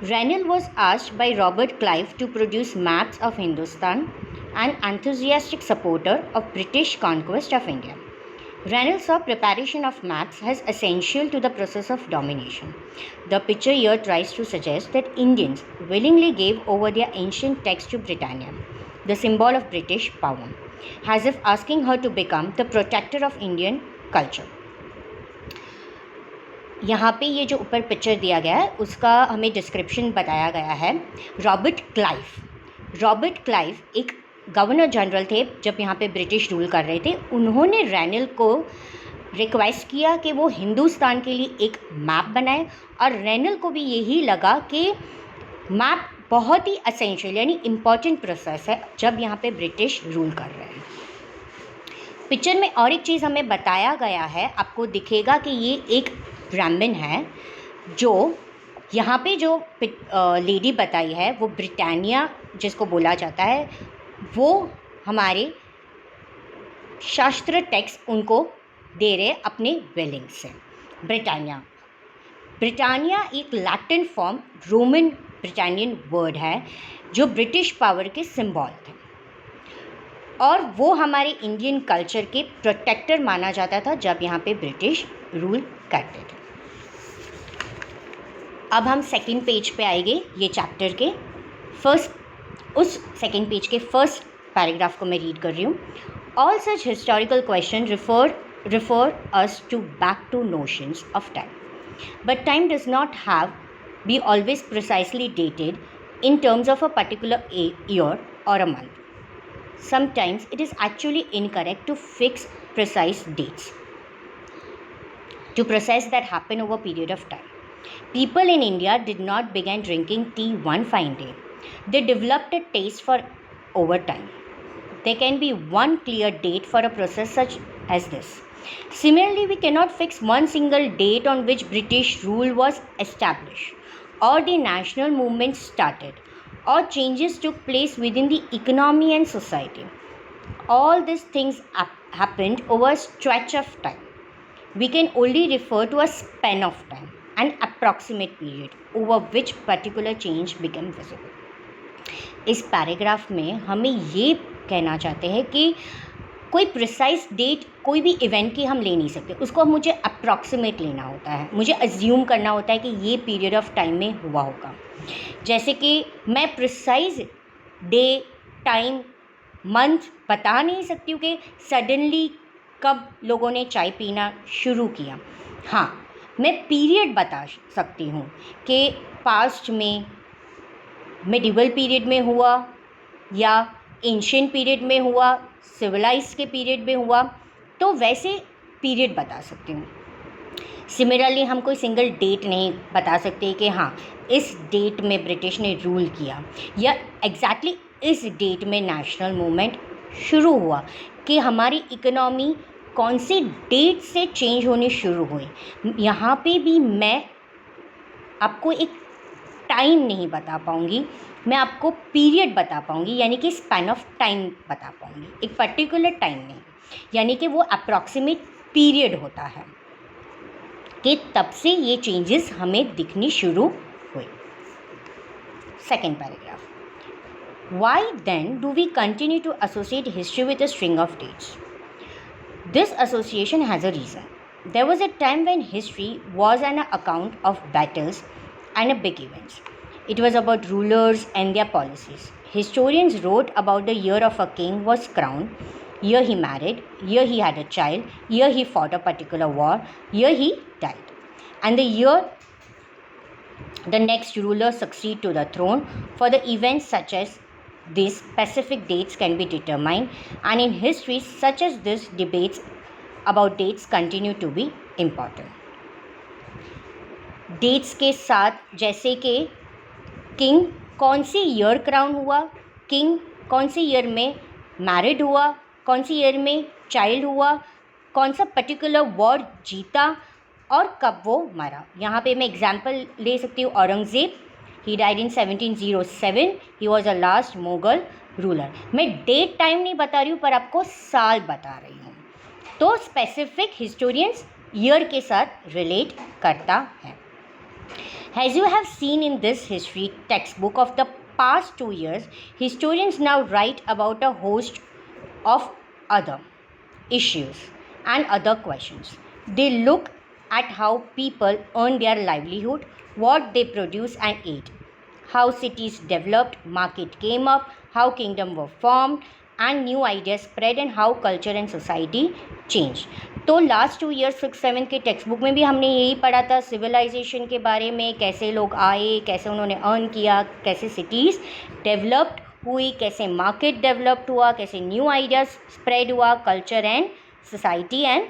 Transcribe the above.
Rennell was asked by Robert Clive to produce maps of Hindustan, an enthusiastic supporter of British conquest of India. Rennell saw preparation of maps as essential to the process of domination. The picture here tries to suggest that Indians willingly gave over their ancient text to Britannia, the symbol of British power, as if asking her to become the protector of Indian culture. यहाँ पे ये जो ऊपर picture दिया गया है उसका हमें डिस्क्रिप्शन बताया गया है। रॉबर्ट क्लाइव एक गवर्नर जनरल थे जब यहाँ पे ब्रिटिश रूल कर रहे थे। उन्होंने रैनल को रिक्वेस्ट किया कि वो हिंदुस्तान के लिए एक मैप बनाए और रैनल को भी यही लगा कि मैप बहुत ही असेंशियल यानी इम्पॉर्टेंट प्रोसेस है जब यहाँ पे ब्रिटिश रूल कर रहे हैं। पिक्चर में और एक चीज़ हमें बताया गया है, आपको दिखेगा कि ये एक ब्राह्मण है। जो यहाँ पे जो लेडी बताई है वो ब्रिटानिया जिसको बोला जाता है, वो हमारे शास्त्र टेक्स्ट उनको दे रहे अपने वेलिंग से। ब्रिटानिया एक लैटिन फॉर्म रोमन ब्रिटानियन वर्ड है जो ब्रिटिश पावर के सिंबल थे और वो हमारे इंडियन कल्चर के प्रोटेक्टर माना जाता था जब यहाँ पे ब्रिटिश रूल करते थे। अब हम सेकंड पेज पे आएंगे। ये चैप्टर के सेकंड पेज के फर्स्ट पैराग्राफ को मैं रीड कर रही हूँ। All such historical question refer us to back to notions of time, but time does not have be always precisely dated in terms of a particular year or a month. Sometimes it is actually incorrect to fix precise dates to process that happen over a period of time. People in India did not begin drinking tea one fine day. They developed a taste for over time. There can be one clear date for a process such as this. Similarly, we cannot fix one single date on which British rule was established, or the national movement started, or changes took place within the economy and society. All these things happened over a stretch of time. We can only refer to a span of time, an approximate period over which particular change became visible. इस paragraph में हमें ये कहना चाहते हैं कि कोई precise date कोई भी इवेंट की हम ले नहीं सकते, उसको मुझे अप्रॉक्सीमेट लेना होता है, मुझे अज्यूम करना होता है कि ये पीरियड ऑफ टाइम में हुआ होगा। जैसे कि मैं प्रिसाइज डे टाइम मंथ बता नहीं सकती हूँ कि सडनली कब लोगों ने चाय पीना शुरू किया। हाँ, मैं पीरियड बता सकती हूँ कि पास्ट में मिडिवल पीरियड में हुआ या एंशिएंट पीरियड में हुआ, सिविलाइज्ड के पीरियड में हुआ, तो वैसे पीरियड बता सकती हूँ। सिमिलरली हम कोई सिंगल डेट नहीं बता सकते कि हाँ इस डेट में ब्रिटिश ने रूल किया या एग्जैक्टली इस डेट में नेशनल मूवमेंट शुरू हुआ, कि हमारी इकोनॉमी कौन से डेट से चेंज होनी शुरू हुई। यहाँ पे भी मैं आपको एक टाइम नहीं बता पाऊँगी, मैं आपको पीरियड बता पाऊँगी, यानी कि स्पैन ऑफ टाइम बता पाऊँगी, एक पर्टिकुलर टाइम नहीं, यानी कि वो अप्रॉक्सीमेट पीरियड होता है कि तब से ये चेंजेस हमें दिखनी शुरू हुई। Second paragraph, why then do we continue to associate history with a string of dates? This association has a reason. There was a time when history was an account of battles and big events. It was about rulers and their policies. Historians wrote about the year of a king was crowned, year he married, year he had a child, year he fought a particular war, year he died, and the year the next ruler succeeded to the throne. For the events such as these, specific dates can be determined, and in history such as this, debates about dates continue to be important. Dates के साथ जैसे कि king कौन सी year crown हुआ, king कौन सी year में मैरिड हुआ, कौन सी ईयर में चाइल्ड हुआ, कौन सा पर्टिकुलर वॉर जीता और कब वो मरा। यहाँ पे मैं एग्जांपल ले सकती हूँ, Aurangzeb, he died in 1707, he was a last Mughal ruler. मैं डेट टाइम नहीं बता रही हूँ पर आपको साल बता रही हूँ। तो स्पेसिफिक हिस्टोरियंस ईयर के साथ रिलेट करता है। As you have seen in this history textbook of the past 2 years, historians now write about a host of other issues and other questions. They look at how people earn their livelihood, what they produce and eat, how cities developed, market came up, how kingdoms were formed, and new ideas spread, and how culture and society changed. तो last 2 years 6-7 के text book में भी हमने यही पढ़ा था civilisation के बारे में, कैसे लोग आए, कैसे उन्होंने अर्न किया, कैसे सिटीज़ डेवलप्ड हुई, कैसे मार्केट डेवलप्ड हुआ, कैसे न्यू आइडियाज स्प्रेड हुआ, कल्चर एंड सोसाइटी एंड